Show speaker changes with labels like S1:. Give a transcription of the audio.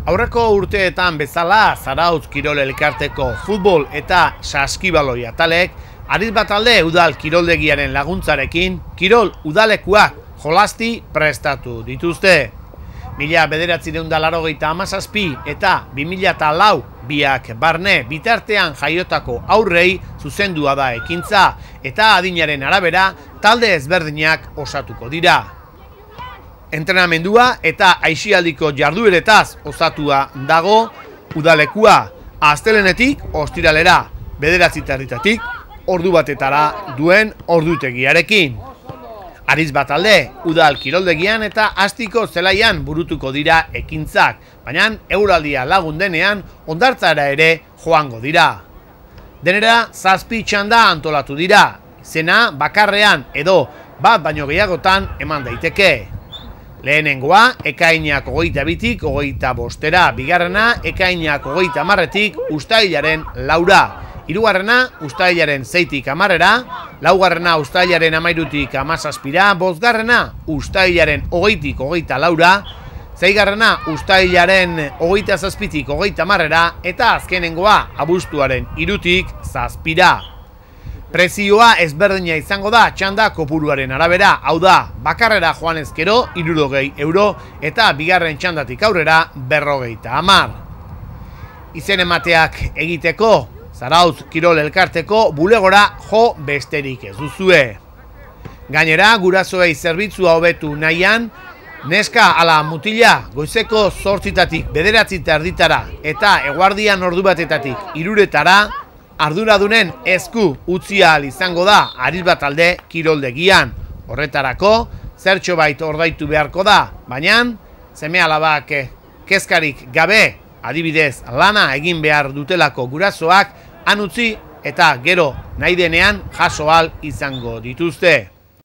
S1: Aurreko urteetan bezala Zarautz Kirol Elkarteko futbol eta saskibaloi atalek Arizbatalde udal kiroldegiaren laguntzarekin kirol udalekuak jolasti prestatu dituzte. 1987 eta 2004 biak barne bitartean jaiotako aurrei zuzendua da ekintza eta adinaren arabera talde ezberdinak osatuko dira. Entrenamendua eta aisialdiko jardueretaz osatua dago udalekua astelehenetik ostiralera 9:30 ordu batetara duen ordutegiarekin. Arizbatalde udal kiroldegian eta Astiko zelaian burutuko dira ekintzak, baina euraldia lagun denean hondartzara ere joango dira. Denera 7 txanda antolatu dira, izena bakarrean edo bat baino gehiagotan eman daiteke. Lehenengoa, ekainak 22-tik 25-era, bigarrena, ekainak 30-tik uztailaren 4-ra, hirugarrena, uztailaren 6-tik 10-era, laugarrena, uztailaren 13-tik 17-ra, bosgarrena, uztailaren 20-tik 24-ra, seigarrena, uztailaren 27-tik 30-era, eta azkenengoa, abuztuaren 3-tik 7-ra. Prezioa ezberdina izango da txanda kopuruaren arabera, hau da, bakarrera joan ezkero 60 euro eta bigarren txandatik aurrera 50. Izen emateak egiteko, Zarautz Kirol Elkarteko bulegora jo besterik ez duzue. Gainera, gurasoei zerbitzua hobetu nahian, neska ala mutila goizeko 8-tatik 9:30 eta eguardian ordu batetatik 3-retara, arduradunen esku utzi ahal izango da Arizbatalde kiroldegian. Horretarako, zertxobait ordaitu beharko da, baina seme-alabak kezkarik gabe, adibidez lana egin behar dutelako gurasoak han utzi eta gero nahi denean jaso ahal izango dituzte.